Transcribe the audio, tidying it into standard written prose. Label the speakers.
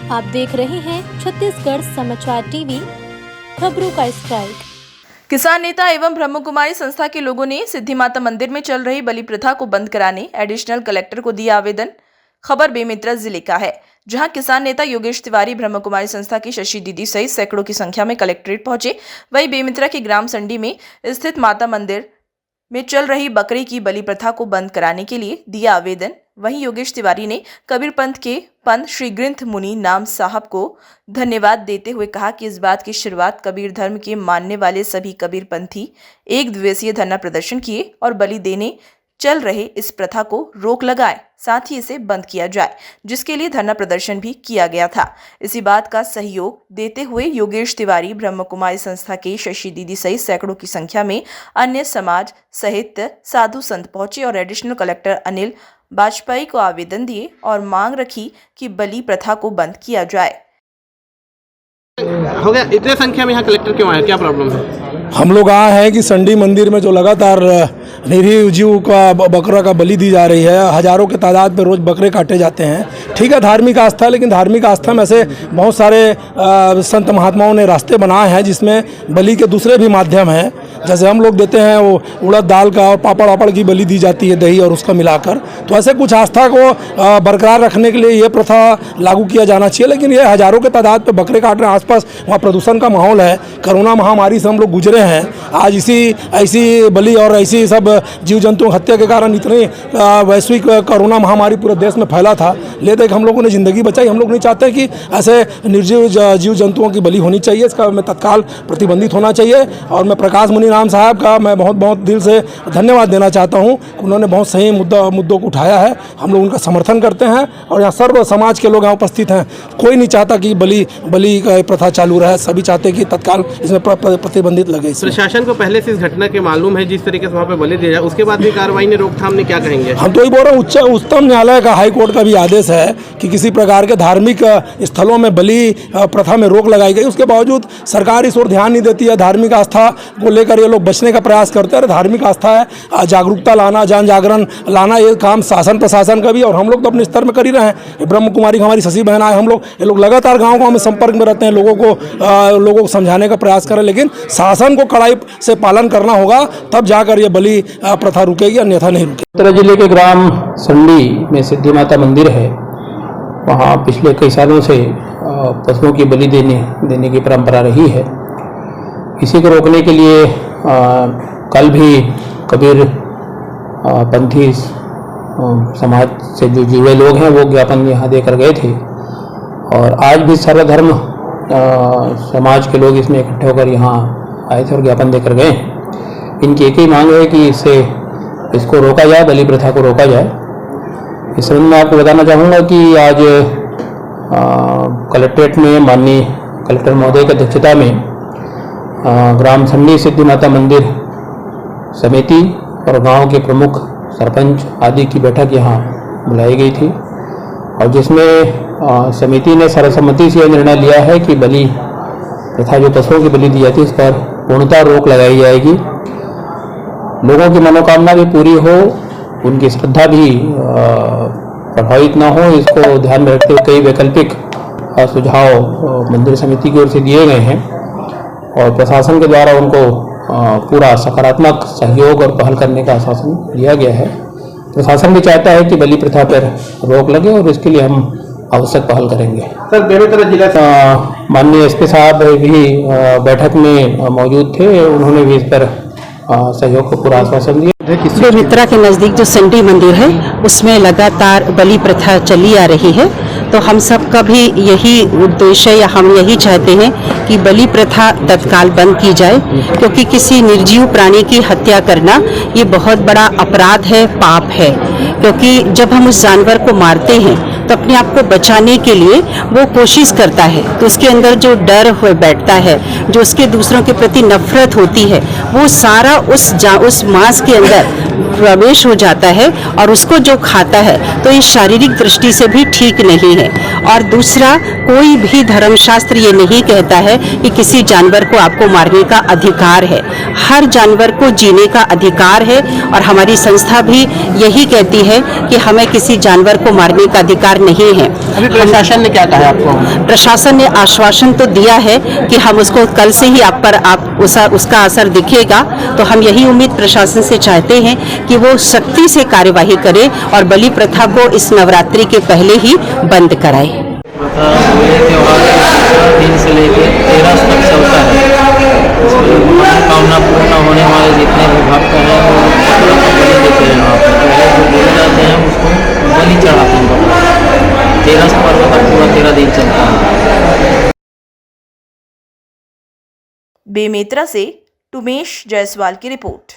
Speaker 1: आप देख रहे हैं छत्तीसगढ़ समाचार टीवी, खबरों का स्ट्राइक।
Speaker 2: किसान नेता एवं ब्रह्म कुमारी संस्था के लोगों ने सिद्धि माता मंदिर में चल रही बलि प्रथा को बंद कराने एडिशनल कलेक्टर को दिया आवेदन। खबर बेमेतरा जिले का है, जहां किसान नेता योगेश तिवारी ब्रह्म कुमारी संस्था की शशि दीदी सहित सैकड़ों की संख्या में कलेक्ट्रेट पहुंचे। वहीं बेमेतरा के ग्राम संडी में स्थित माता मंदिर में चल रही बकरे की बलि प्रथा को बंद कराने के लिए दिया आवेदन। वहीं योगेश तिवारी ने कबीर पंथ के पंत श्री ग्रंथ मुनि नाम साहब को धन्यवाद देते हुए कहा कि इस बात की शुरुआत कबीर धर्म के मानने वाले सभी कबीर पंथी एक दिवसीय धरना प्रदर्शन किए और बलि देने चल रहे इस प्रथा को रोक लगाए, साथ ही इसे बंद किया जाए, जिसके लिए धरना प्रदर्शन भी किया गया था। इसी बात का सहयोग देते हुए योगेश तिवारी ब्रह्म कुमारी संस्था के शशि दीदी सहित सैकड़ों की संख्या में अन्य समाज सहित साधु संत पहुंचे और एडिशनल कलेक्टर अनिल वाजपेयी को आवेदन दिए और मांग रखी कि बलि प्रथा को बंद किया जाए।
Speaker 3: हो गया, इतने संख्या में यहाँ कलेक्टर क्यों आए, क्या प्रॉब्लम है?
Speaker 4: हम लोग आए हैं कि संडी मंदिर में जो लगातार निरीह जीव का बकरा का बलि दी जा रही है, हजारों के तादाद में रोज बकरे काटे जाते हैं। ठीक है, धार्मिक आस्था, लेकिन धार्मिक आस्था में से बहुत सारे संत महात्माओं ने रास्ते बनाए हैं जिसमें बलि के दूसरे भी माध्यम हैं। जैसे हम लोग देते हैं वो उड़द दाल का और पापड़ वापड़ की बलि दी जाती है, दही और उसका मिलाकर। तो ऐसे कुछ आस्था को बरकरार रखने के लिए ये प्रथा लागू किया जाना चाहिए। लेकिन ये हजारों के तादाद पे बकरे काट रहे हैं, आसपास वहाँ प्रदूषण का माहौल है, कोरोना महामारी से हम लोग गुजरे हैं। आज ऐसी बलि और ऐसी सब जीव जंतु हत्या के कारण इतनी वैश्विक कोरोना महामारी पूरे देश में फैला था, लेकिन हम लोगों ने ज़िंदगी बचाई। हम लोग नहीं चाहते कि ऐसे निर्जीव जीव जंतुओं की बलि होनी चाहिए, इसका मैं तत्काल प्रतिबंधित होना चाहिए। और मैं प्रकाश मुनि नाम साहब का मैं बहुत दिल से धन्यवाद देना चाहता हूँ। उन्होंने बहुत सही मुद्दों को उठाया है, हम लोग उनका समर्थन करते हैं और यहाँ सर्व समाज के लोग यहाँ उपस्थित हैं। कोई नहीं चाहता कि बलि का प्रथा चालू रहे, सभी चाहते कि तत्काल इसमें प्रतिबंधित लगे।
Speaker 3: प्रशासन को पहले से इस घटना के मालूम है, जिस तरीके से वहाँ पे बलि दिया जाए, उसके बाद भी कार्रवाई ने रोकथाम ने क्या कहेंगे?
Speaker 4: हम तो ये बोल रहे हैं, उच्चतम न्यायालय का हाई कोर्ट का भी आदेश है कि किसी प्रकार के धार्मिक स्थलों में बलि प्रथा में रोक लगाई गई। उसके बावजूद सरकार इस ओर ध्यान नहीं देती है। धार्मिक आस्था को लेकर ये लोग बचने का प्रयास करते हैं। धार्मिक आस्था है, जागरूकता लाना, जन जागरण लाना, ये काम शासन प्रशासन का भी, और हम लोग तो अपने स्तर में कर ही रहे हैं। ब्रह्म कुमारी हमारी शशि बहन आए, ये लोग लगातार गाँव में संपर्क में रहते हैं, लोगों को समझाने का प्रयास करें। लेकिन शासन को कड़ाई से पालन करना होगा, तब जाकर ये बलि प्रथा रुकेगी, अन्यथा नहीं रुकेगी।
Speaker 5: बेमेतरा जिले के ग्राम संडी में सिद्धि माता मंदिर है। वहाँ पिछले कई सालों से पशुओं की बलि देने की परंपरा रही है। इसी को रोकने के लिए कल भी कबीर पंथी समाज से जो जुड़े लोग हैं वो ज्ञापन यहाँ देकर गए थे, और आज भी सर्वधर्म समाज के लोग इसमें इकट्ठे होकर यहाँ आए थे और ज्ञापन देकर गए हैं। इनकी एक ही मांग है कि इसको रोका जाए, बलि प्रथा को रोका जाए। इस संबंध में आपको बताना चाहूँगा कि आज कलेक्ट्रेट में माननीय कलेक्टर महोदय की अध्यक्षता में ग्राम संडी सिद्धि माता मंदिर समिति और गांव के प्रमुख सरपंच आदि की बैठक यहाँ बुलाई गई थी, और जिसमें समिति ने सर्वसम्मति से यह निर्णय लिया है कि बलि प्रथा जो पशुओं की बलि दी जाती है, इस पर पूर्णतः रोक लगाई जाएगी। लोगों की मनोकामना भी पूरी हो, उनकी श्रद्धा भी प्रभावित ना हो, इसको ध्यान में रखते हुए कई वैकल्पिक सुझाव मंदिर समिति की ओर से दिए गए हैं, और प्रशासन के द्वारा उनको पूरा सकारात्मक सहयोग और पहल करने का आश्वासन दिया गया है। प्रशासन भी चाहता है कि बलि प्रथा पर रोक लगे, और इसके लिए हम आवश्यक पहल करेंगे।
Speaker 3: सर, बेमेतरा जिला
Speaker 5: माननीय एसपी साहब भी बैठक में मौजूद थे, उन्होंने भी इस पर सहयोग को पूरा आश्वासन दिया।
Speaker 6: बेमेतरा के नज़दीक जो संडी मंदिर है उसमें लगातार बलि प्रथा चली आ रही है, तो हम सब का भी यही उद्देश्य है, या हम यही चाहते हैं कि बलि प्रथा तत्काल बंद की जाए, क्योंकि किसी निर्जीव प्राणी की हत्या करना ये बहुत बड़ा अपराध है, पाप है। क्योंकि जब हम उस जानवर को मारते हैं तो अपने आप को बचाने के लिए वो कोशिश करता है, तो उसके अंदर जो डर हो बैठता है, जो उसके दूसरों के प्रति नफरत होती है, वो सारा उस मांस के अंदर प्रवेश हो जाता है, और उसको जो खाता है तो ये शारीरिक दृष्टि से भी ठीक नहीं है। और दूसरा, कोई भी धर्मशास्त्र ये नहीं कहता है कि किसी जानवर को आपको मारने का अधिकार है। हर जानवर को जीने का अधिकार है और हमारी संस्था भी यही कहती है कि हमें किसी जानवर को मारने का अधिकार नहीं है।
Speaker 5: अभी प्रशासन ने क्या कहा है आपको?
Speaker 6: प्रशासन ने आश्वासन तो दिया है कि हम उसको कल से ही उसका असर दिखेगा। तो हम यही उम्मीद प्रशासन से चाहते हैं कि वो सख्ती से कार्यवाही करे और बलि प्रथा को इस नवरात्रि के पहले ही बंद कराए।
Speaker 7: होली त्यौहार 3 से लेकर 13 तक चलता है। इसमें मनोकामना पूर्ण होने वाले जितने भी भक्त हैं वो बकरा को बलि देते हैं। वहाँ पर पहले जो बोले जाते हैं उसको बलि चढ़ाते हैं बकरा। 13 पर्व तक पूरा 13 दिन चलता है।
Speaker 2: बेमेतरा से टुमेश जायसवाल की रिपोर्ट।